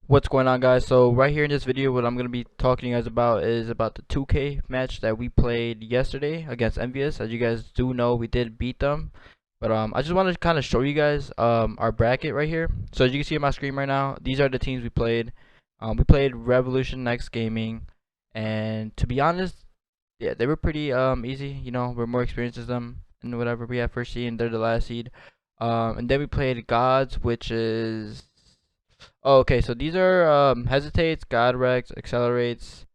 What's going on, guys? So right here in this video, what I'm going to be talking to you guys about is about the 2K match that we played yesterday against Envious. As you guys do know, we did beat them, but I just want to kind of show you guys our bracket right here. So as you can see on my screen right now, these are the teams we played. We played Revolution Next Gaming, and to be honest, yeah, they were pretty easy. You know, we're more experienced as them and whatever. We have first seed and they're the last seed. And then we played Gods, which is oh, okay, so these are hesitates, God Rex, accelerates,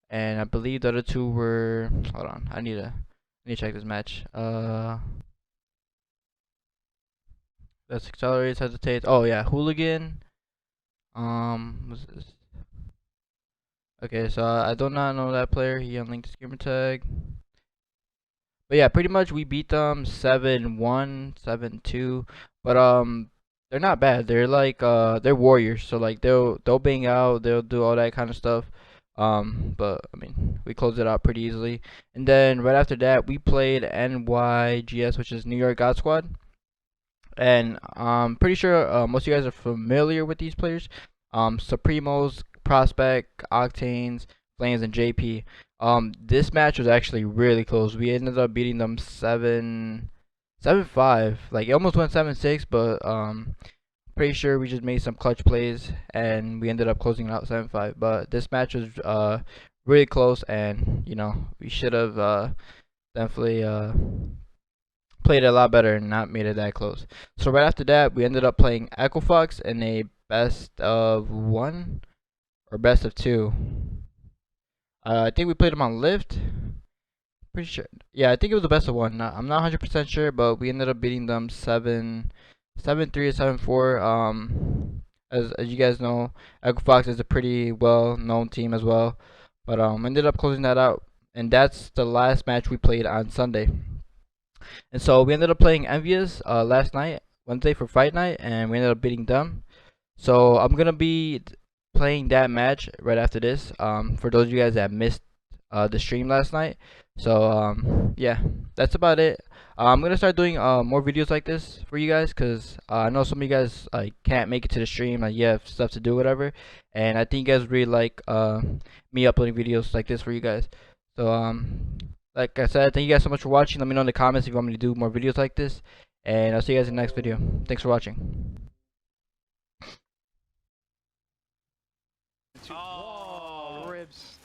and I believe the other two were. Hold on, I need to check this match. That's accelerates, hesitates. Oh yeah, hooligan. What's this? Okay, so I do not know that player. He unlinked his gamer tag. But yeah, pretty much we beat them 7-1, 7-2. But they're not bad. They're like they're warriors, so like they'll bang out, they'll do all that kind of stuff. But I mean, we closed it out pretty easily. And then right after that, we played NYGS, which is New York God Squad. And I'm pretty sure most of you guys are familiar with these players. Supremos, Prospect, Octanes, Flames, and JP. This match was actually really close. We ended up beating them 7-5. Like it almost went 7-6, but pretty sure we just made some clutch plays and we ended up closing it out 7-5. But this match was really close, and you know we should have definitely played it a lot better and not made it that close. So right after that, we ended up playing Equifox in a best of one or best of two. I think we played them on lift. Pretty sure. Yeah, I think it was the best of one. I'm not 100% sure, but we ended up beating them 7-3 or 7-4. As you guys know, Equifox is a pretty well known team as well. But ended up closing that out, and that's the last match we played on Sunday. And so we ended up playing Envious last night, Wednesday for fight night, and we ended up beating them. So I'm gonna be playing that match right after this. For those of you guys that missed the stream last night. So yeah, that's about it. I'm gonna start doing more videos like this for you guys, cause I know some of you guys can't make it to the stream, like you have stuff to do, whatever. And I think you guys really like me uploading videos like this for you guys. So like I said, thank you guys so much for watching. Let me know in the comments if you want me to do more videos like this, and I'll see you guys in the next video. Thanks for watching. Oh, ribs.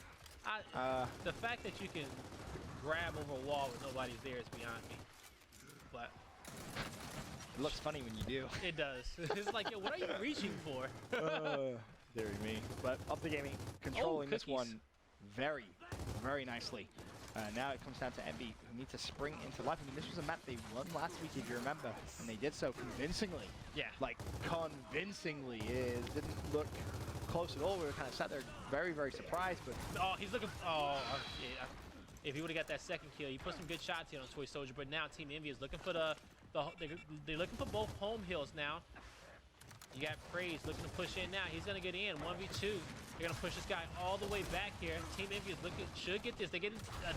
The fact that you can grab over a wall when nobody's there is beyond me. But It looks funny when you do. it does. It's like, yo, what are you reaching for? Very me. But Up the Gaming controlling this cookies. one very, very nicely. Now it comes down to Envy, who need to spring into life. I mean, this was a map they won last week, if you remember, and they did so convincingly. Yeah. Like, convincingly. It didn't look close at all. We were kind of sat there very, very surprised, but... Oh, he's looking. Oh, yeah. If he would have got that second kill, he put some good shots here on Toy Soldier. But now Team Envy is looking for they're looking for both home hills now. You got Praise looking to push in now. He's gonna get in 1v2. They're gonna push this guy all the way back here. Team Envy is should get this. They get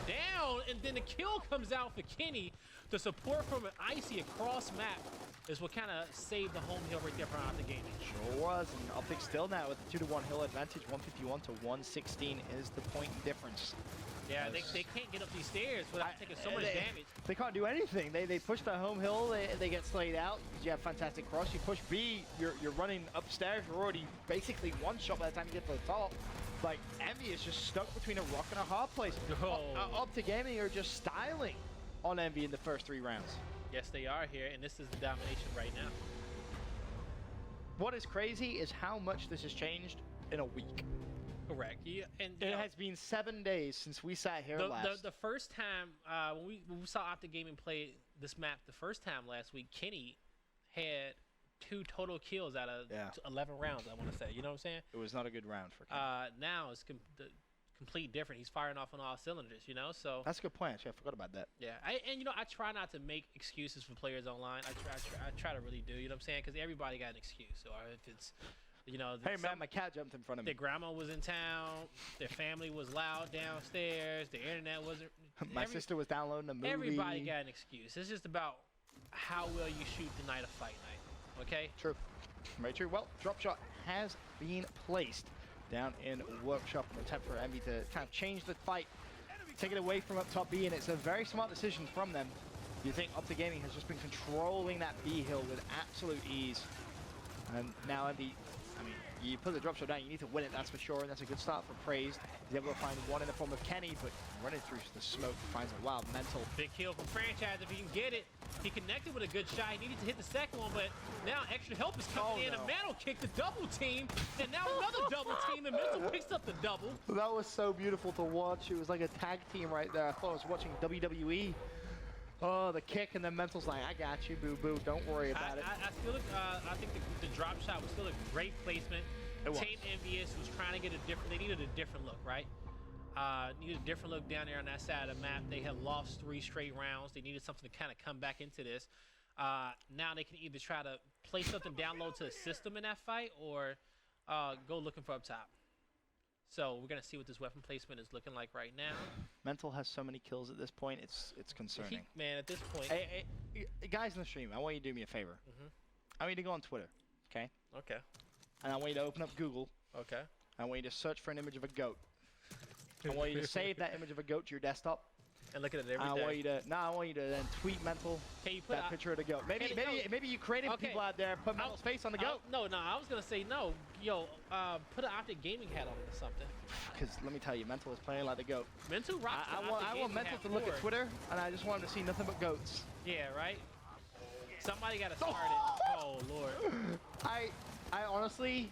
down, and then the kill comes out for Kenny. The support from an Icy across map is what kind of saved the home hill right there from Out the Gaming. Sure was, and Optic still now with the 2-1 hill advantage. 151 to 116 is the point difference. Yeah, they can't get up these stairs without taking so much damage. They can't do anything. They push the home hill, they get slayed out. You have fantastic cross. You push B, you're running upstairs. You're already basically one shot by the time you get to the top. Like, Envy is just stuck between a rock and a hard place. Oh. Optic Gaming are just styling on Envy in the first 3 rounds. Yes, they are here, and this is the domination right now. What is crazy is how much this has changed in a week. Correct. Yeah, and It has been 7 days since we sat here last. The first time when we saw Optic Gaming play this map the first time last week, Kenny had 2 total kills out of 11 rounds, I want to say. You know what I'm saying? It was not a good round for Kenny. Now it's complete different. He's firing off on all cylinders, you know? So that's a good point. Actually, I forgot about that. Yeah, and you know, I try not to make excuses for players online. I try to really do, you know what I'm saying? Because everybody got an excuse. Or if it's, you know, hey man, my cat jumped in front of me. Their grandma was in town. Their family was loud downstairs. The internet wasn't. My sister was downloading a movie. Everybody got an excuse. It's just about how well you shoot the night of fight night. Okay. True. Very true. Well, drop shot has been placed down in Workshop in an attempt for Envy to kind of change the fight, take it away from up top B, and it's a very smart decision from them. You think Optic Gaming has just been controlling that B hill with absolute ease. And now Envy, I mean, you put the drop shot down, you need to win it, that's for sure, and that's a good start for Praised. He's able to find one in the form of Kenny, but running through the smoke finds a wild mental. Big kill from Franchise if he can get it. He connected with a good shot. He needed to hit the second one, but now extra help is coming in. A Mantle kick the double team, and now another double team, and Mental picks up the double. That was so beautiful to watch. It was like a tag team right there. I thought I was watching WWE. Oh, the kick, and then Mental's like, I got you, boo-boo. Don't worry about it. I think the drop shot was still a great placement. Team Envious was trying to get a different, they needed a different look, right? Needed a different look down there on that side of the map. They had lost 3 straight rounds. They needed something to kind of come back into this. Now they can either try to play something down low to the system in that fight or go looking for up top. So we're going to see what this weapon placement is looking like right now. Mental has so many kills at this point, it's concerning. Man, at this point... Hey, guys in the stream, I want you to do me a favor. I want you to go on Twitter, okay? Okay. And I want you to open up Google. Okay. I want you to search for an image of a goat. I want you to save that image of a goat to your desktop. And look at it every day. I want you to then tweet Mental that picture of the goat. Maybe you creative people out there put Mental's face on the goat. No, I was gonna say no. Yo, put an Optic Gaming hat on it or something. Because let me tell you, Mental is playing like the goat. Mental rocks. I want Mental to look at Twitter, and I just want him to see nothing but goats. Yeah, right. Somebody gotta start it. Oh Lord. I honestly.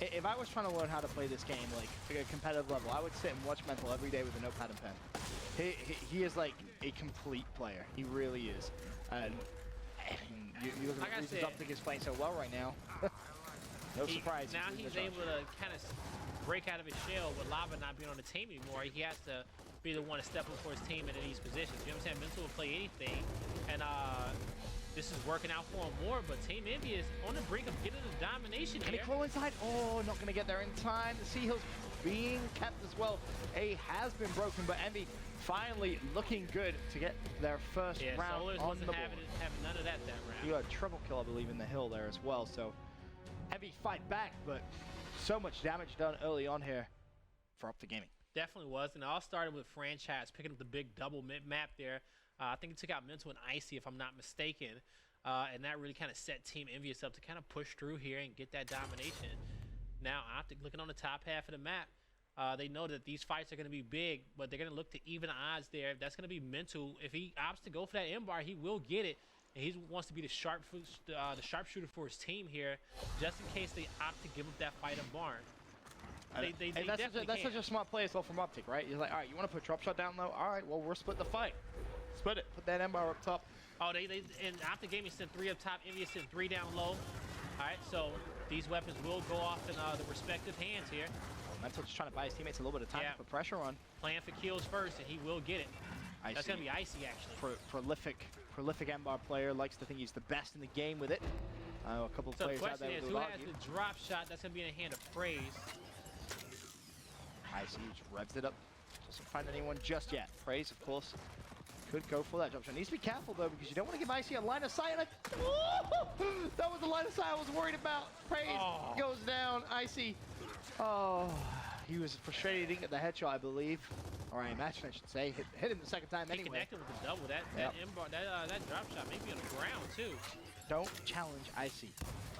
If I was trying to learn how to play this game like at a competitive level, I would sit and watch Mental every day with a notepad and pen. He is like a complete player. He really is. And you look at the Optic is playing so well right now. No surprise. Now he's able to kind of break out of his shell with Lava not being on the team anymore. He has to be the one to step up for his team in these positions. You know what I'm saying? Mental will play anything. And this is working out for him more, but Team Envy is on the brink of getting the domination Can here. he crawl inside? Oh, not going to get there in time. The Sea Hill's being kept as well. A has been broken, but Envy finally looking good to get their first round Solars on the board. having none of that round. You got a triple kill, I believe, in the hill there as well. So Envy fight back, but so much damage done early on here for Optic Gaming. Definitely was, and it all started with Franchise picking up the big double map there. I think it took out Mental and Icy, if I'm not mistaken, and that really kind of set Team Envious up to kind of push through here and get that domination. Now, Optic looking on the top half of the map, they know that these fights are going to be big, but they're going to look to even odds there. That's going to be Mental. If he opts to go for that M-bar, he will get it. And he wants to be the sharpshooter for his team here, just in case they opt to give up that fight of Barn. That's such a smart play as well from Optic, right? He's like, all right, you want to put drop shot down low? All right, well, we'll split the fight. Split it. Put that M-bar up top. Oh, and Optic Gaming sent 3 up top. Envious sent 3 down low. All right, so these weapons will go off in the respective hands here. Mental just trying to buy his teammates a little bit of time to put pressure on. Playing for kills first, and he will get it. That's going to be Icy, actually. Prolific M-bar player, likes to think he's the best in the game with it. A couple of players out there who has the drop shot? That's going to be in the hand of Praise. Icy just revs it up. Doesn't find anyone just yet. Praise, of course, could go for that drop shot. Needs to be careful, though, because you don't want to give Icy a line of sight. That was the line of sight I was worried about. Praise goes down. Icy. Oh, he was frustrated he didn't get the headshot, I believe. All right, match, I should say. Hit him the second time anyway. He connected with the double. That drop shot may be on the ground, too. Don't challenge Icy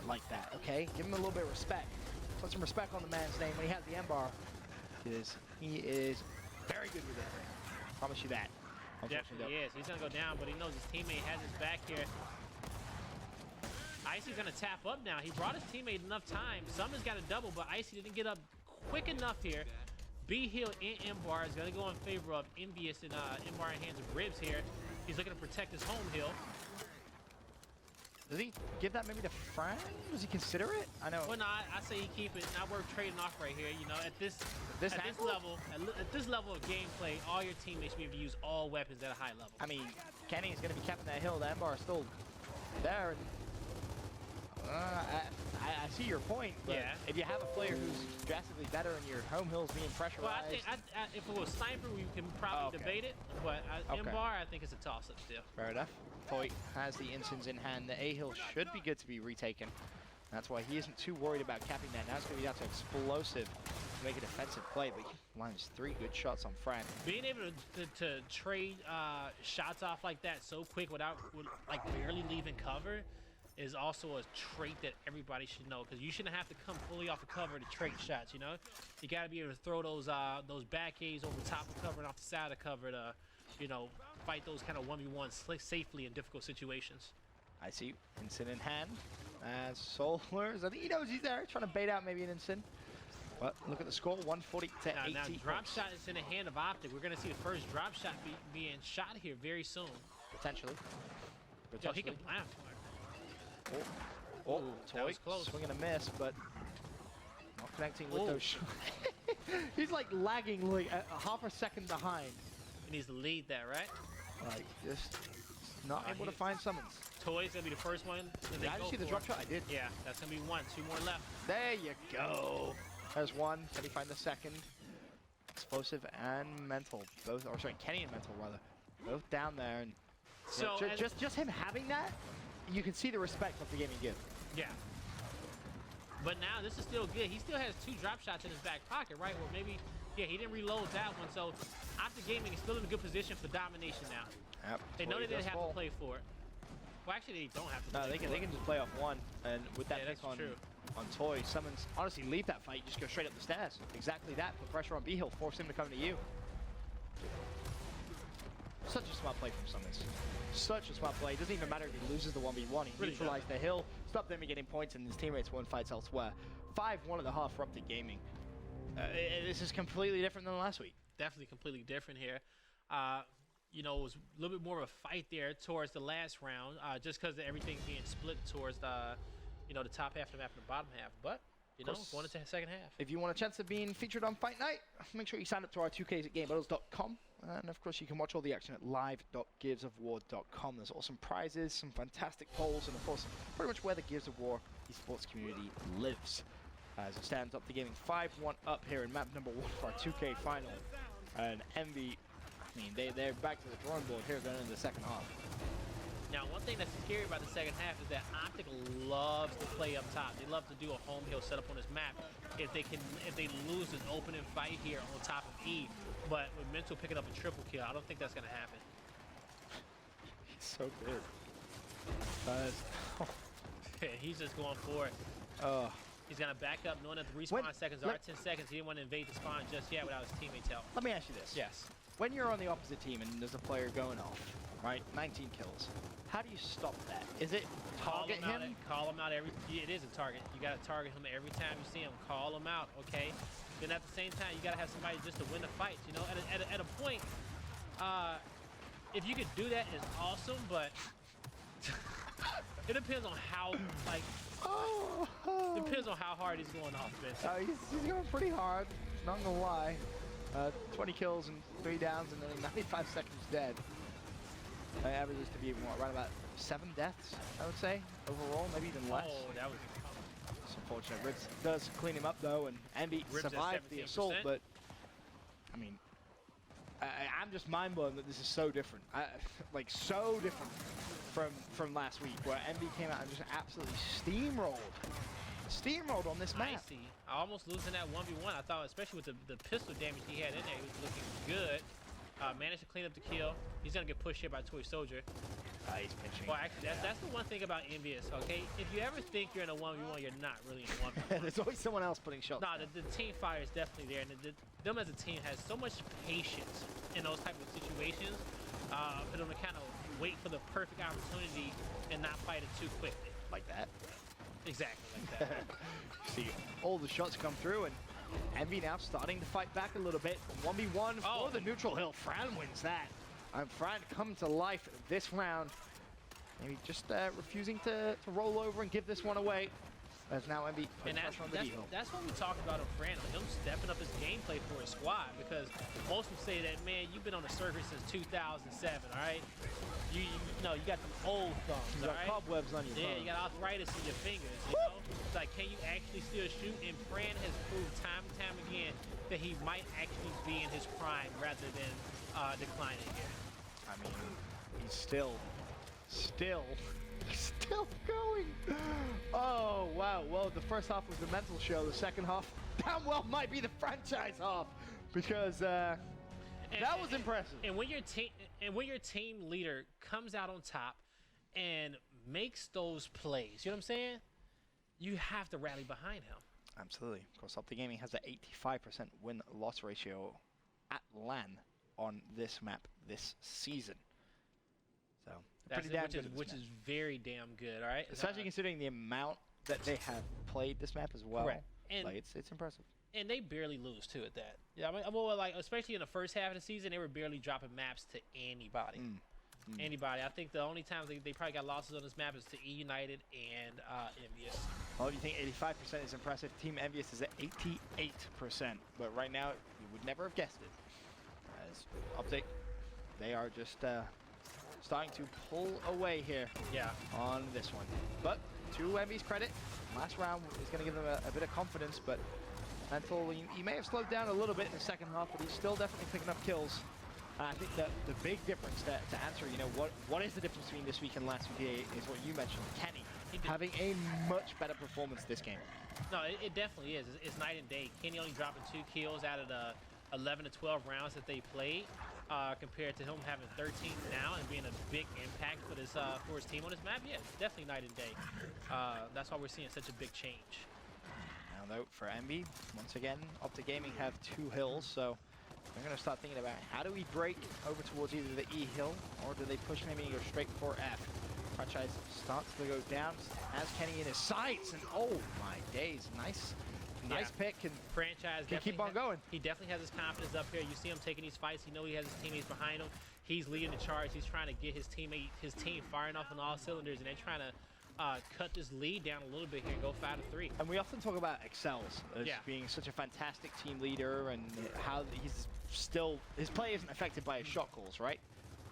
like that, okay? Give him a little bit of respect. Put some respect on the man's name when he has the M-bar. He is very good with it. Promise you that. Definitely is. He's going to go down, but he knows his teammate has his back here. Icy's going to tap up now. He brought his teammate enough time. Summon's got a double, but Icy didn't get up quick enough here. B-Hill and M-Bar is going to go in favor of Envious and M-Bar in hands of Ribs here. He's looking to protect his home hill. Does he give that maybe to Fran? Does he consider it? I know. Well, no, I say he keep it. Not worth trading off right here. You know, at this level of gameplay, all your teammates should be able to use all weapons at a high level. I mean, Kenny is going to be capping that hill. The M-Bar is still there. I see your point, but if you have a player who's drastically better and your home hill's being pressurized... Well, I think if it was Sniper, we can probably debate it, but M-Bar, I think it's a toss-up still. Fair enough. Toy has the instance in hand. The A hill should be good to be retaken. That's why he isn't too worried about capping that. Now it's going to be down to Explosive to make a defensive play, but he lines 3 good shots on Fran. Being able to trade shots off like that so quick without like barely leaving cover is also a trait that everybody should know, because you shouldn't have to come fully off the cover to trade shots. You know, you got to be able to throw those back A's over top of cover and off the side of cover to, you know, fight those kind of 1v1s safely in difficult situations. I see Ensign in hand as Solars. I think he knows he's there, trying to bait out maybe an Ensign. But look at the score, 140 to 80. Now drop shot is in the hand of Optic. We're going to see the first drop shot being shot here very soon. Potentially. Yo, he can blast. Oh, that was close. Swing and a miss, but not connecting with those shots. He's like lagging like half a second behind. He needs to lead that, right? Like, just not able to find summons. Toy's gonna be the first one. Did I just see the drop shot? I did. Yeah, that's gonna be 1. 2 more left. There you go. There's 1. Can he find the second? Explosive and Mental, both, or sorry, Kenny and Mental rather, both down there. And so just him having that, you can see the respect of the game he gives. Yeah. But now this is still good. He still has 2 drop shots in his back pocket, right? Well, maybe, yeah, he didn't reload that one. So Optic Gaming is still in a good position for domination now. Yep. They know they didn't have to play for it. Well, actually, they don't have to. No, they can just play off 1, and with that pick on Toy, Summons honestly leave that fight, just go straight up the stairs. Exactly that. Put pressure on B Hill, force him to come to you. Such a smart play from Summons. Such a smart play. It doesn't even matter if he loses the 1v1. He Really neutralized the hill, stopped them from getting points, and his teammates won fights elsewhere. 5-1 at the half for Optic Gaming. This is completely different than last week. Definitely completely different here. You know, it was a little bit more of a fight there towards the last round, just because of everything being split towards the, you know, the top half of the map and the bottom half. But, you know, going into the second half. If you want a chance of being featured on Fight Night, make sure you sign up to our 2Ks at GameBattles.com. And of course, you can watch all the action at live.gearsofwar.com. There's awesome prizes, some fantastic polls, and of course, pretty much where the Gears of War esports community lives. As it stands up, the gaming 5-1 up here in map number 1 for our 2K final. And Envy, I mean, they're back to the drawing board here going into the second half. Now, one thing that's scary about the second half is that Optic loves to play up top. They love to do a home hill setup on this map. If they lose an opening fight here on top of E, but with Mental picking up a triple kill, I don't think that's gonna happen. He's so good. He's just going for it. He's gonna back up, knowing that the respawn seconds are 10 seconds. He didn't want to invade the spawn just yet without his teammates' help. Let me ask you this. Yes. When you're on the opposite team and there's a player going off, right? 19 kills. How do you stop that? Is it target him? Call him out every. It is a target. You gotta target him every time you see him. Call him out, okay? Then at the same time, you gotta have somebody just to win the fight. You know, at a point, if you could do that, it's awesome. But it depends on how depends on how hard he's going off, man. He's going pretty hard. Not gonna lie. 20 kills and 3 downs and then 95 seconds dead. Averages to be around about 7 deaths, I would say, overall, maybe even less. Oh, that was. It's unfortunate. Ribs does clean him up though, and Envy survived the assault, but I mean, I'm just mind blown that this is so different. Like so different from last week, where Envy came out and just absolutely steamrolled on this map. Icy. Almost losing that 1v1. I thought, especially with the pistol damage he had in there, he was looking good. Managed to clean up the kill. He's gonna get pushed here by Toy Soldier. He's pinching. Well, actually, that's the one thing about Envious, okay? If you ever think you're in a 1v1, you're not really in a 1v1. There's always someone else putting shots. No, the team fire is definitely there, and them as a team has so much patience in those type of situations for them to kind of wait for the perfect opportunity and not fight it too quickly. Like that. Exactly like that. See all the shots come through, and Envy now starting to fight back a little bit. 1v1 for the neutral hill. Fran wins that. And Fran come to life this round. Maybe just refusing to roll over and give this one away. As now Envy puts pressure on the D-hill. That's what we talked about on Fran, him stepping up his gameplay for his squad, because most would say that, man, you've been on the circuit since 2007, all right? You know, you got them old thumbs, You got cobwebs on your thumb. Yeah, you got arthritis in your fingers, you know? It's like, can you actually still shoot? And Fran has proved time and time again that he might actually be in his prime rather than declining here. I mean, he's still Still going. Oh, wow. Well, the first half was the mental show. The second half, damn well, might be the franchise half because that was impressive. And when your team leader comes out on top and makes those plays, you know what I'm saying? You have to rally behind him. Absolutely. Of course, Optic Gaming has an 85% win-loss ratio at LAN on this map this season. So, pretty damn good. Which is very damn good, all right? Especially considering the amount that they have played this map as well. Correct. And like, it's impressive. And they barely lose too at that. Yeah, I mean, well, like especially in the first half of the season, they were barely dropping maps to anybody. Anybody. I think the only times they probably got losses on this map is to E United and Envious. Well, if you think 85% is impressive, Team Envious is at 88%. But right now, you would never have guessed it. As Optic, they are just starting to pull away here on this one. But to Envy's credit, last round is going to give them a bit of confidence, but Mental, he may have slowed down a little bit in the second half, but he's still definitely picking up kills. And I think that the big difference to answer, you know, what is the difference between this week and last week is what you mentioned, Kenny having a much better performance this game. No, it definitely is. It's night and day. Kenny only dropping 2 kills out of the 11 to 12 rounds that they played, compared to him having 13 now and being a big impact for his team on this map. Yeah, definitely night and day. That's why we're seeing such a big change. Now though, for Envy, once again, Optic Gaming have 2 hills, so we're going to start thinking about how do we break over towards either the E hill or do they push maybe and go straight for F. Franchise starts to go down, has Kenny in his sights, and oh my days, nice pick. And Franchise can keep on going. He definitely has his confidence up here. You see him taking these fights. You know he has his teammates behind him. He's leading the charge. He's trying to get his team firing off on all cylinders, and they're trying to cut this lead down a little bit here and go 5-3. And we often talk about Excels as being such a fantastic team leader and how his play isn't affected by his shot calls, right?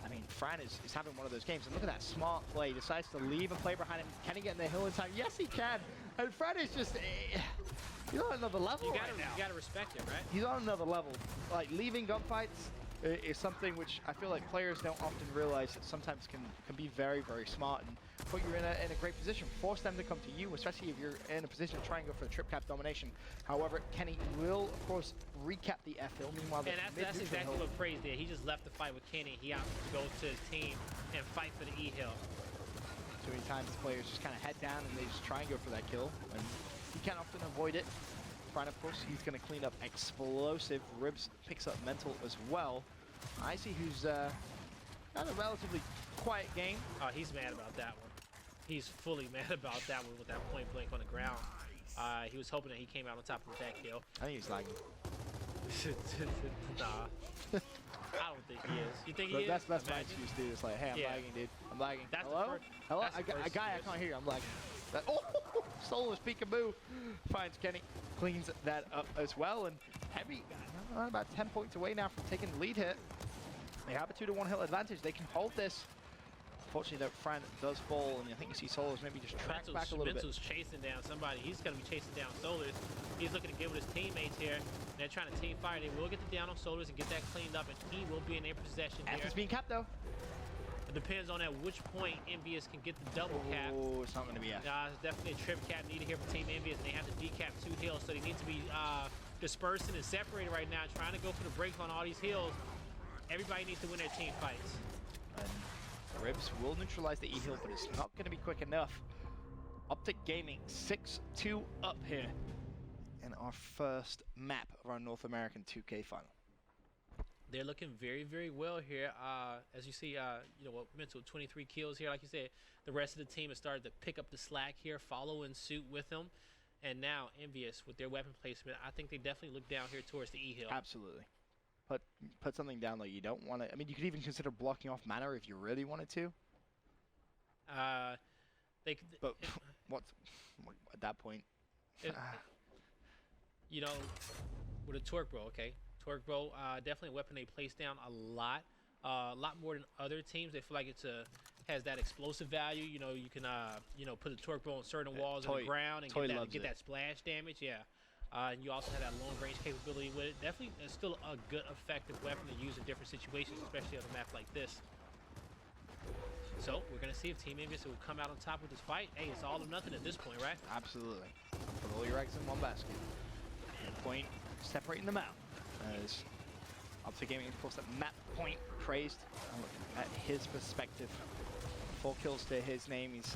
I mean, Fran is having one of those games, and look at that smart play. Decides to leave a play behind him. Can he get in the hill in time? Yes, he can. And Fran is just, he's on another level right now. You gotta respect him, right? He's on another level. Like, leaving gunfights is something which I feel like players don't often realize that sometimes can be very, very smart and put you in a great position, force them to come to you, especially if you're in a position to try and go for the trip cap domination. However, Kenny will, of course, recap the F hill. Meanwhile, that's exactly what Praise did. He just left the fight with Kenny. He opted to go to his team and fight for the E hill. Too many times players just kind of head down and they just try and go for that kill, and he can often avoid it. Fran, of course, he's going to clean up Explosive. Ribs picks up Mental as well. Icy, who's had a relatively quiet game. Oh, he's mad about that one. He's fully mad about that one with that point blank on the ground. He was hoping that he came out on top with that kill. I think he's lagging. Nah. I don't think he is. You think he is? That's my excuse, dude. It's like, hey, I'm lagging, dude. I'm lagging. That's Hello? Hello? I can't hear you. I'm lagging. Oh! Solo's peekaboo. Finds Kenny. Cleans that up as well. And Heavy, about 10 points away now from taking the lead here. They have a 2-to-1 hill advantage. They can hold this. Unfortunately, that Fran does fall, and I think you see Solos maybe just track back a little bit. Mental's chasing down somebody. He's going to be chasing down Solars. He's looking to get with his teammates here. They're trying to team fire. They will get the down on Solars and get that cleaned up, and he will be in their possession here. F is being capped, though. It depends on at which point Envious can get the double cap. Oh, it's not going to be F. It's definitely a trip cap needed here for Team Envious, and they have to decap 2 hills, so they need to be dispersing and separated right now, trying to go for the break on all these hills. Everybody needs to win their team fights. And Ribs will neutralize the E-hill, but it's not going to be quick enough. Optic Gaming 6-2 up here in our first map of our North American 2K final. They're looking very, very well here. As you see, Mental 23 kills here. Like you said, the rest of the team has started to pick up the slack here, follow in suit with them. And now Envious with their weapon placement, I think they definitely look down here towards the E-hill. Absolutely. Put something down like you don't want to. I mean, you could even consider blocking off mana if you really wanted to. They could. But what at that point? You know, with a Torque Bro, okay. Torque Bro, definitely a weapon they place down a lot more than other teams. They feel like it's has that explosive value. You know, you can put a Torque Bro on certain walls on the ground and get that splash damage. Yeah. And you also have that long range capability with it. Definitely, it's still a good, effective weapon to use in different situations, especially on a map like this. So we're gonna see if Team Envious will come out on top with this fight. Hey, it's all or nothing at this point, right? Absolutely. Put all your eggs in one basket. Point separating them out. As Up to Gaming, of course, that map point praised at his perspective. 4 kills to his name. He's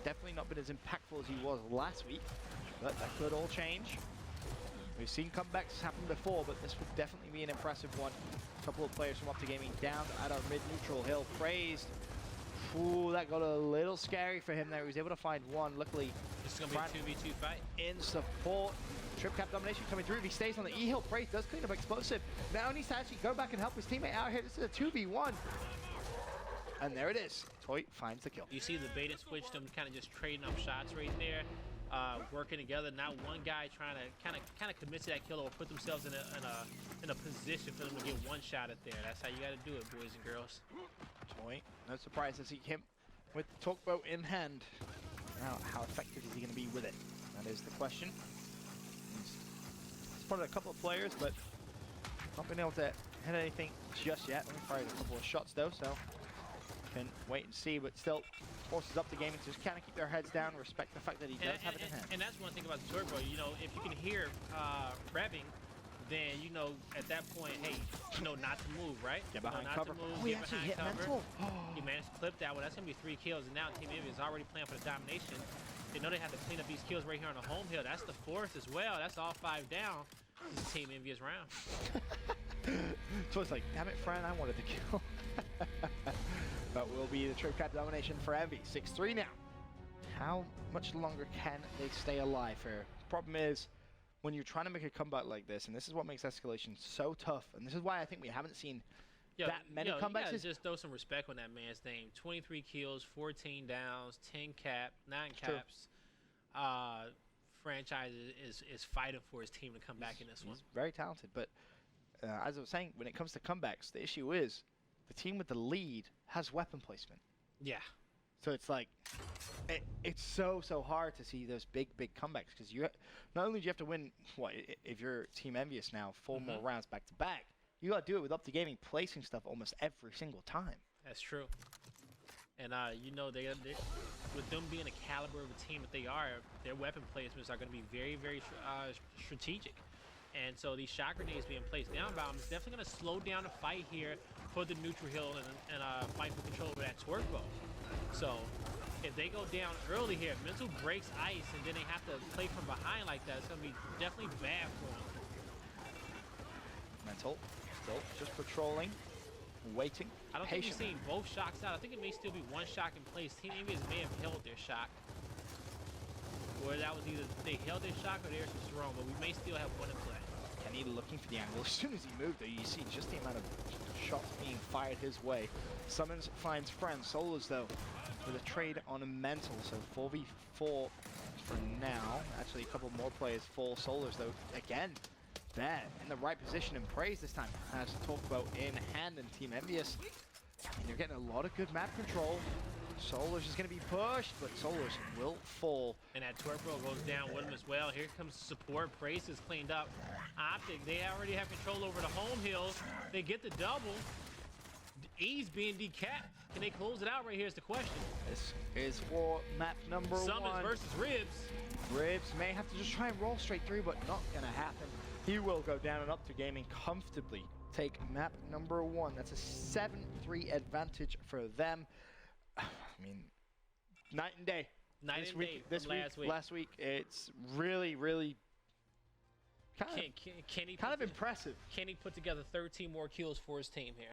definitely not been as impactful as he was last week, but that could all change. We've seen comebacks happen before, but this would definitely be an impressive one. A couple of players from Up to Gaming down at our mid-neutral hill. Praised. Ooh, that got a little scary for him there. He was able to find one. Luckily, This is gonna be a 2v2 fight. in support. Trip cap domination coming through. If he stays on the E-hill, Praise does clean up Explosive. Now he needs to actually go back and help his teammate out here. This is a 2v1. And there it is. Toy finds the kill. You see the bait and switch, them kind of just trading up shots right there, working together. Now one guy trying to kind of commit to that kill or put themselves in a position for them to get one shot at there. That's how you got to do it, boys and girls. Toy, no surprise to see him with the talk boat in hand. Now, how effective is he going to be with it? That is the question. He's spotted a couple of players, but not been able to hit anything just yet. Only fired a couple of shots though, so can wait and see, but still forces Up to Gaming to just kind of keep their heads down, respect the fact that he does have it in hand. And that's one thing about the turbo. You know, if you can hear revving, then you know at that point, hey, you know not to move, right? Get behind not cover. To move, Oh, he get actually behind hit cover. mental. He managed to clip that one. That's gonna be 3 kills, and now Team Envy is already playing for the domination. They know they have to clean up these kills right here on the home hill. That's the 4th as well. That's all 5 down. This is Team Envy's round. So it's like, damn it, friend, I wanted to kill. But will be the trip cap domination for Envy. 6-3 now. How much longer can they stay alive here? Problem is, when you're trying to make a comeback like this, and this is what makes escalation so tough, and this is why I think we haven't seen that many you comebacks. gotta just throw some respect on that man's name. 23 kills, 14 downs, 10 cap, 9 caps. Franchise is fighting for his team to come back in this one. He's very talented, but as I was saying, when it comes to comebacks, the issue is the team with the lead has weapon placement. Yeah. So it's like, it's so hard to see those big comebacks, because you not only do you have to win, what, if you're Team Envious now, 4 more rounds back to back, you got to do it with Up to Gaming placing stuff almost every single time. That's true. And you know, they with them being the caliber of a team that they are, their weapon placements are going to be very strategic. And so these shot grenades being placed downbound is definitely going to slow down the fight here for the neutral hill and fight for control over that twerk bow. So if they go down early here, Mental breaks ice and then they have to play from behind like that, it's going to be definitely bad for them. Mental still just patrolling, waiting, I don't think we've patiently. seen both shocks out. I think it may still be one shock in place. Team Envious may have held their shock. Or that was either they held their shock or theirs was wrong, but we may still have one in play. Kenny looking for the angle. As soon as he moved, though, you see just the amount of shots being fired his way. Summons finds friends. Solars, though, with a trade on a mental. So 4v4 for now. Actually, a couple more players for Solars, though. Again, there in the right position and praise this time. As to talk about in hand and Team Envious. And you're getting a lot of good map control. Solars is going to be pushed, but Solars will fall. And that twerk bro goes down with him as well. Here comes support. Praise is cleaned up. Optic, they already have control over the home hills. They get the double. E's being decapped. Can they close it out right here is the question. This is for map number Summons 1. versus Ribs. Ribs may have to just try and roll straight through, but not going to happen. He will go down and Up to Gaming comfortably. Take map number 1. That's a 7-3 advantage for them. I mean, night and day. Night and day this from week, last week, it's really kind of impressive. Kenny put together 13 more kills for his team here.